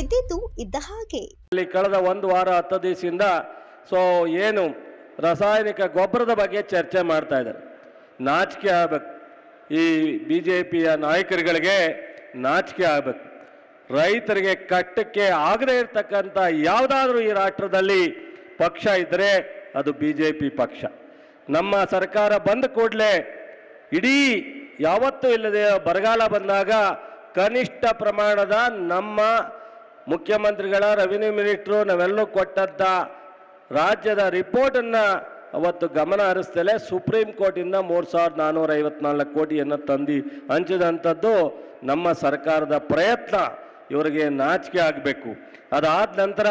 ಇದ್ದಿದ್ದು ಇದ್ದ ಹಾಗೆ. ಕಳೆದ ಒಂದು ವಾರ 10 ದಿವಸದಿಂದ ಏನು ರಾಸಾಯನಿಕ ಗೊಬ್ಬರದ ಬಗ್ಗೆ ಚರ್ಚೆ ಮಾಡ್ತಾ ಇದ್ದಾರೆ. ನಾಚಿಕೆ ಆಗಬೇಕು. ಈ ಬಿಜೆಪಿಯ ನಾಯಕರುಗಳಿಗೆ ನಾಚಿಕೆ ಆಗಬೇಕು. ರೈತರಿಗೆ ಕಟ್ಟಕ್ಕೆ ಆಗದೇ ಇರತಕ್ಕಂಥ ಯಾವುದಾದ್ರೂ ಈ ರಾಷ್ಟ್ರದಲ್ಲಿ ಪಕ್ಷ ಇದ್ದರೆ ಅದು ಬಿಜೆಪಿ ಪಕ್ಷ. ನಮ್ಮ ಸರ್ಕಾರ ಬಂದ ಕೂಡಲೇ ಇಡೀ ಯಾವತ್ತೂ ಇಲ್ಲದೆ ಬರಗಾಲ ಬಂದಾಗ ಕನಿಷ್ಠ ಪ್ರಮಾಣದ ನಮ್ಮ ಮುಖ್ಯಮಂತ್ರಿಗಳ ರೆವಿನ್ಯೂ ಮಿನಿಸ್ಟ್ರು ನಾವೆಲ್ಲರೂ ಕೊಟ್ಟಂಥ ರಾಜ್ಯದ ರಿಪೋರ್ಟನ್ನು ಅವತ್ತು ಗಮನ ಹರಿಸ್ತಲೇ ಸುಪ್ರೀಂ ಕೋರ್ಟಿಂದ 3454 ಕೋಟಿಯನ್ನು ತಂದು ಹಂಚಿದಂಥದ್ದು ನಮ್ಮ ಸರ್ಕಾರದ ಪ್ರಯತ್ನ. ಇವರಿಗೆ ನಾಚಿಕೆ ಆಗಬೇಕು. ಅದಾದ ನಂತರ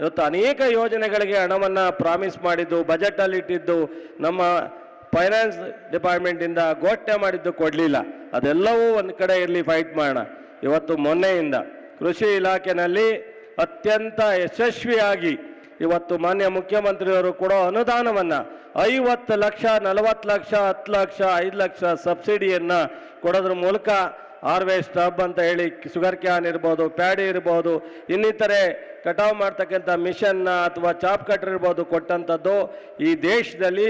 ಇವತ್ತು ಅನೇಕ ಯೋಜನೆಗಳಿಗೆ ಹಣವನ್ನು ಪ್ರಾಮಿಸ್ ಮಾಡಿದ್ದು, ಬಜೆಟಲ್ಲಿ ಇಟ್ಟಿದ್ದು, ನಮ್ಮ ಫೈನಾನ್ಸ್ ಡಿಪಾರ್ಟ್ಮೆಂಟಿಂದ ಘೋಷಣೆ ಮಾಡಿದ್ದು ಕೊಡಲಿಲ್ಲ. ಅದೆಲ್ಲವೂ ಒಂದು ಕಡೆ ಇರಲಿ, ಫೈಟ್ ಮಾಡೋಣ. ಇವತ್ತು ಮೊನ್ನೆಯಿಂದ ಕೃಷಿ ಇಲಾಖೆಯಲ್ಲಿ ಅತ್ಯಂತ ಯಶಸ್ವಿಯಾಗಿ ಇವತ್ತು ಮಾನ್ಯ ಮುಖ್ಯಮಂತ್ರಿಯವರು ಕೊಡೋ ಅನುದಾನವನ್ನು 50 ಲಕ್ಷ, 40 ಲಕ್ಷ, 10 ಲಕ್ಷ, 5 ಲಕ್ಷ ಸಬ್ಸಿಡಿಯನ್ನು ಕೊಡೋದ್ರ ಮೂಲಕ ಹಾರ್ವೆಸ್ಟ್ ಹಬ್ ಅಂತ ಹೇಳಿ ಶುಗರ್ ಕ್ಯಾನ್ ಇರ್ಬೋದು, ಪ್ಯಾಡಿ ಇರ್ಬೋದು, ಇನ್ನಿತರೆ ಕಟಾವು ಮಾಡ್ತಕ್ಕಂಥ ಮಿಷನ್ನ ಅಥವಾ ಚಾಪ್ ಕಟ್ರ್ ಇರ್ಬೋದು ಕೊಟ್ಟಂಥದ್ದು ಈ ದೇಶದಲ್ಲಿ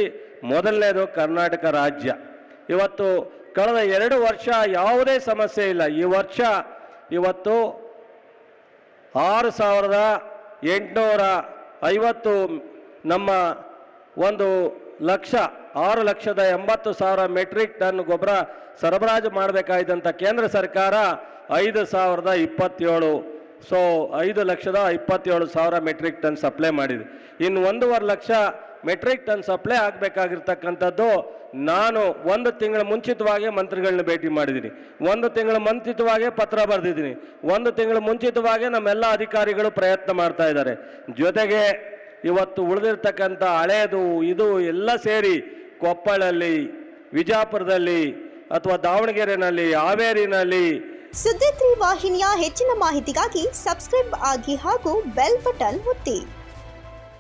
ಮೊದಲನೇದು ಕರ್ನಾಟಕ ರಾಜ್ಯ. ಇವತ್ತು ಕಳೆದ 2 ವರ್ಷ ಯಾವುದೇ ಸಮಸ್ಯೆ ಇಲ್ಲ. ಈ ವರ್ಷ ಇವತ್ತು 6850 ನಮ್ಮ 6,80,000 ಮೆಟ್ರಿಕ್ ಟನ್ ಗೊಬ್ಬರ ಸರಬರಾಜು ಮಾಡಬೇಕಾದಂಥ ಕೇಂದ್ರ ಸರ್ಕಾರ 5,027 5,27,000 ಮೆಟ್ರಿಕ್ ಟನ್ ಸಪ್ಲೈ ಮಾಡಿದೆ. ಇನ್ನು 1.5 ಲಕ್ಷ ಮೆಟ್ರಿಕ್ ಟನ್ ಸಪ್ಲೈ ಆಗಬೇಕಾಗಿರ್ತಕ್ಕಂಥದ್ದು ನಾನು 1 ತಿಂಗಳ ಮುಂಚಿತವಾಗಿ ಮಂತ್ರಿಗಳನ್ನ ಭೇಟಿ ಮಾಡಿದ್ದೀನಿ, 1 ತಿಂಗಳ ಮುಂಚಿತವಾಗಿ ಪತ್ರ ಬರೆದಿದ್ದೀನಿ, 1 ತಿಂಗಳ ಮುಂಚಿತವಾಗಿ ನಮ್ಮೆಲ್ಲ ಅಧಿಕಾರಿಗಳು ಪ್ರಯತ್ನ ಮಾಡ್ತಾ ಇದ್ದಾರೆ. ಜೊತೆಗೆ ಇವತ್ತು ಉಳಿದಿರ್ತಕ್ಕಂಥ ಹಳೆಯದು ಇದು ಎಲ್ಲ ಸೇರಿ ಕೊಪ್ಪಳಲ್ಲಿ, ವಿಜಯಪುರದಲ್ಲಿ ಅಥವಾ ದಾವಣಗೆರೆನಲ್ಲಿ, ಹಾವೇರಿನಲ್ಲಿ. ಸುದ್ದಿ 3 ವಾಹಿನಿಯ ಹೆಚ್ಚಿನ ಮಾಹಿತಿಗಾಗಿ ಸಬ್ಸ್ಕ್ರೈಬ್ ಆಗಿ ಹಾಗೂ ಬೆಲ್ ಬಟನ್ ಒತ್ತಿ.